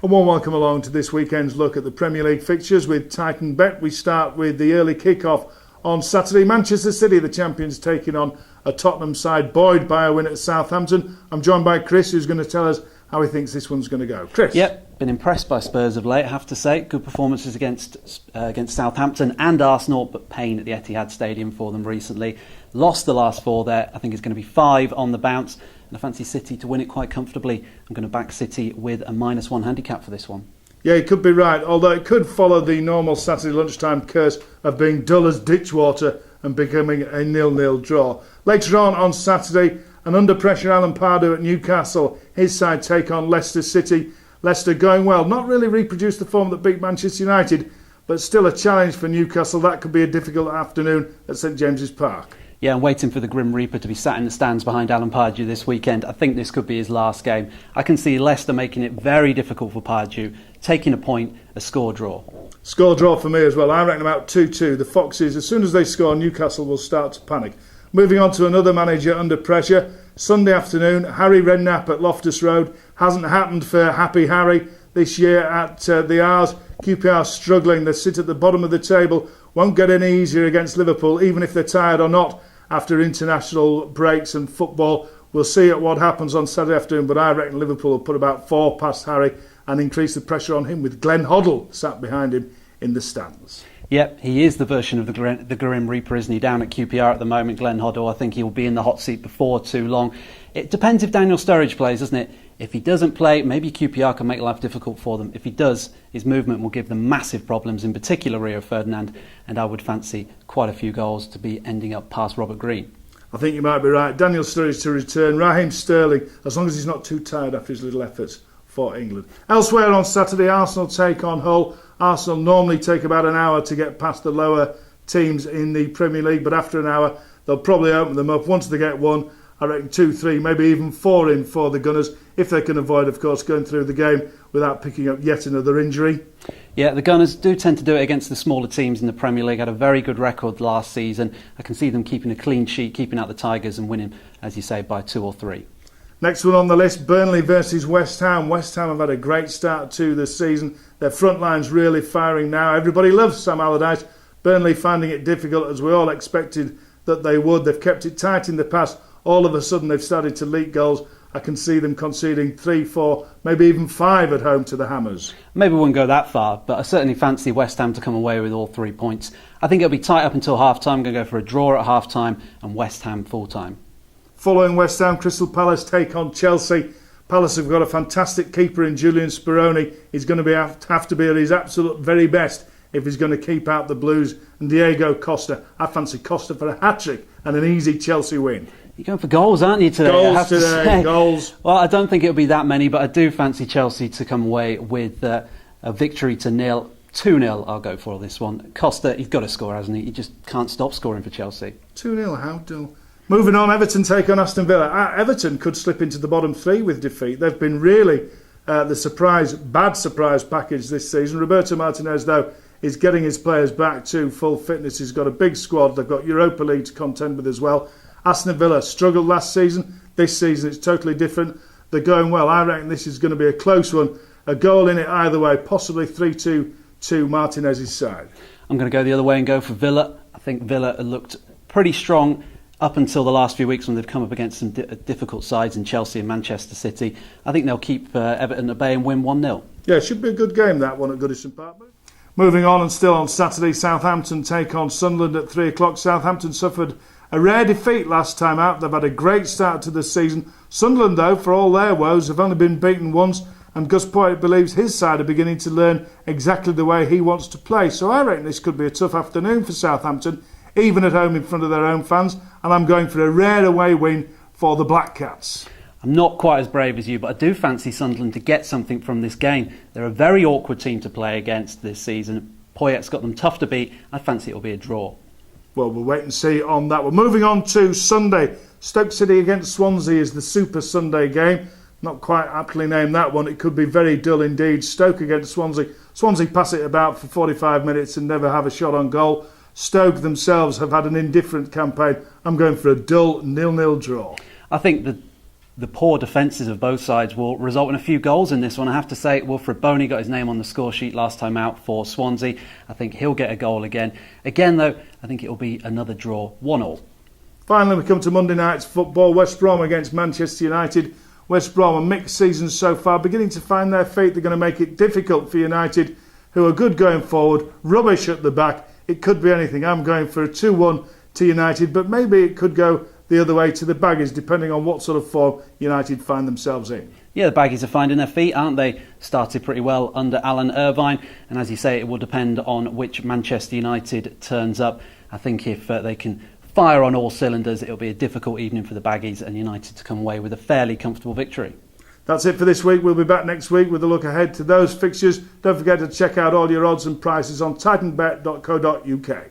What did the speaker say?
A warm welcome along to this weekend's look at the Premier League fixtures with TitanBet. We start with the early kick-off on Saturday. Manchester City, the champions, taking on a Tottenham side buoyed by a win at Southampton. I'm joined by Chris, who's going to tell us how he thinks this one's going to go. Chris? Yep, been impressed by Spurs of late, I have to say. Good performances against Southampton and Arsenal, but pain at the Etihad Stadium for them recently. Lost the last four there. I think it's going to be 5 on the bounce. And I fancy City to win it quite comfortably. I'm going to back City with a -1 handicap for this one. Yeah, you could be right, although it could follow the normal Saturday lunchtime curse of being dull as ditch water and becoming a 0-0 draw. Later on Saturday, an under-pressure Alan Pardew at Newcastle. His side take on Leicester City. Leicester going well, not really reproduced the form that beat Manchester United, but still a challenge for Newcastle. That could be a difficult afternoon at St James's Park. Yeah, I'm waiting for the Grim Reaper to be sat in the stands behind Alan Pardew this weekend. I think this could be his last game. I can see Leicester making it very difficult for Pardew, taking a point, a score draw. Score draw for me as well. I reckon about 2-2. The Foxes, as soon as they score, Newcastle will start to panic. Moving on to another manager under pressure. Sunday afternoon, Harry Redknapp at Loftus Road. Hasn't happened for Happy Harry this year at the R's. QPR struggling. They sit at the bottom of the table. Won't get any easier against Liverpool, even if they're tired or not, after international breaks and football. We'll see what happens on Saturday afternoon, but I reckon Liverpool will put about 4 past Harry and increase the pressure on him with Glenn Hoddle sat behind him in the stands. Yep, he is the version of the Grim Reaper, isn't he, down at QPR at the moment, Glenn Hoddle. I think he will be in the hot seat before too long. It depends if Daniel Sturridge plays, doesn't it? If he doesn't play, maybe QPR can make life difficult for them. If he does, his movement will give them massive problems, in particular Rio Ferdinand, and I would fancy quite a few goals to be ending up past Robert Green. I think you might be right. Daniel Sturridge to return. Raheem Sterling, as long as he's not too tired after his little efforts for England. Elsewhere on Saturday, Arsenal take on Hull. Arsenal normally take about an hour to get past the lower teams in the Premier League, but after an hour, they'll probably open them up. Once they get one, I reckon 2, 3, maybe even 4 in for the Gunners, if they can avoid, of course, going through the game without picking up yet another injury. Yeah, the Gunners do tend to do it against the smaller teams in the Premier League. Had a very good record last season. I can see them keeping a clean sheet, keeping out the Tigers and winning, as you say, by 2 or 3. Next one on the list, Burnley versus West Ham. West Ham have had a great start to the season. Their front line's really firing now. Everybody loves Sam Allardyce. Burnley finding it difficult, as we all expected that they would. They've kept it tight in the past. All of a sudden they've started to leak goals. I can see them conceding 3, 4, maybe even 5 at home to the Hammers. Maybe we wouldn't go that far, but I certainly fancy West Ham to come away with all 3 points. I think it'll be tight up until half-time. I'm going to go for a draw at half-time and West Ham full-time. Following West Ham, Crystal Palace take on Chelsea. Palace have got a fantastic keeper in Julian Speroni. He's going to have to be at his absolute very best if he's going to keep out the Blues. And Diego Costa, I fancy Costa for a hat-trick and an easy Chelsea win. You're going for goals, aren't you, today? Goals today, goals. Well, I don't think it'll be that many, but I do fancy Chelsea to come away with a victory to 0. 2-0 I'll go for this one. Costa, he's got to score, hasn't he? He just can't stop scoring for Chelsea. 2-0, how dull. Moving on, Everton take on Aston Villa. Everton could slip into the bottom 3 with defeat. They've been really the bad surprise package this season. Roberto Martinez, though, is getting his players back to full fitness. He's got a big squad. They've got Europa League to contend with as well. Aston Villa struggled last season. This season it's totally different. They're going well. I reckon this is going to be a close one. A goal in it either way, possibly 3-2 to Martinez's side. I'm going to go the other way and go for Villa. I think Villa looked pretty strong up until the last few weeks when they've come up against some difficult sides in Chelsea and Manchester City. I think they'll keep Everton at bay and win 1-0. Yeah, it should be a good game, that one at Goodison Park. Moving on, and still on Saturday, Southampton take on Sunderland at 3 o'clock. Southampton suffered a rare defeat last time out. They've had a great start to the season. Sunderland, though, for all their woes, have only been beaten once, and Gus Poyet believes his side are beginning to learn exactly the way he wants to play. So I reckon this could be a tough afternoon for Southampton, even at home in front of their own fans, and I'm going for a rare away win for the Black Cats. I'm not quite as brave as you, but I do fancy Sunderland to get something from this game. They're a very awkward team to play against this season. Poyet's got them tough to beat. I fancy it'll be a draw. Well, we'll wait and see on that one. Moving on to Sunday. Stoke City against Swansea is the Super Sunday game. Not quite aptly named that one. It could be very dull indeed. Stoke against Swansea. Swansea pass it about for 45 minutes and never have a shot on goal. Stoke themselves have had an indifferent campaign. I'm going for a dull 0-0 draw. I think the the poor defences of both sides will result in a few goals in this one. I have to say, Wilfred Boney got his name on the score sheet last time out for Swansea. I think he'll get a goal again. Again, though, I think it will be another draw, 1-1. Finally, we come to Monday night's football. West Brom against Manchester United. West Brom, a mixed season so far, beginning to find their feet. They're going to make it difficult for United, who are good going forward, rubbish at the back. It could be anything. I'm going for a 2-1 to United, but maybe it could go the other way to the Baggies, depending on what sort of form United find themselves in. Yeah, the Baggies are finding their feet, aren't they? Started pretty well under Alan Irvine, and as you say, it will depend on which Manchester United turns up. I think if they can fire on all cylinders, it'll be a difficult evening for the Baggies and United to come away with a fairly comfortable victory. That's it for this week. We'll be back next week with a look ahead to those fixtures. Don't forget to check out all your odds and prices on TitanBet.co.uk.